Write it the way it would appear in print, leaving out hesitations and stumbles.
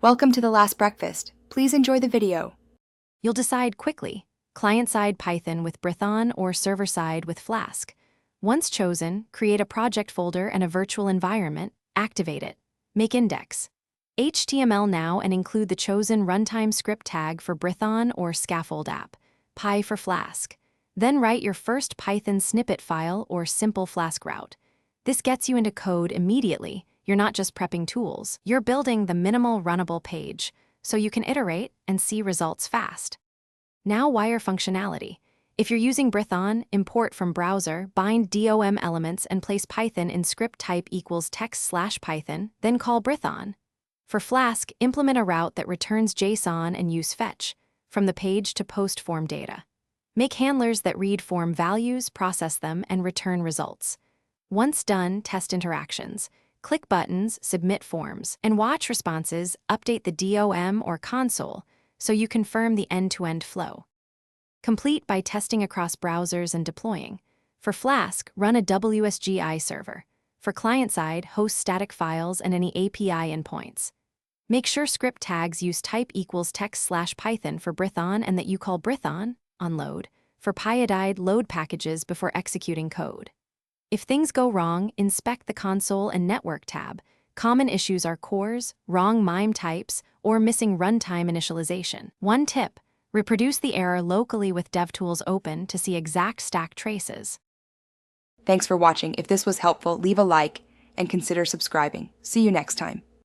Welcome to the last breakfast. Please enjoy the video. You'll decide quickly, client-side Python with Brython or server-side with Flask. Once chosen, create a project folder and a virtual environment, activate it. Make index. HTML now and include the chosen runtime script tag for Brython or scaffold app, Py for Flask. Then write your first Python snippet file or simple Flask route. This gets you into code immediately. You're not just prepping tools, you're building the minimal runnable page, so you can iterate and see results fast. Now wire functionality. If you're using Brython, import from browser, bind DOM elements and place Python in script type equals text/Python, then call Brython. For Flask, implement a route that returns JSON and use fetch from the page to post form data. Make handlers that read form values, process them, and return results. Once done, test interactions. Click buttons, submit forms, and watch responses, update the DOM or console so you confirm the end-to-end flow. Complete by testing across browsers and deploying. For Flask, run a WSGI server. For client-side, host static files and any API endpoints. Make sure script tags use type equals text/Python for Brython and that you call Brython on load. For Pyodide, load packages before executing code. If things go wrong, inspect the console and network tab. Common issues are cores, wrong MIME types, or missing runtime initialization. One tip: reproduce the error locally with DevTools open to see exact stack traces. Thanks for watching. If this was helpful, leave a like and consider subscribing. See you next time.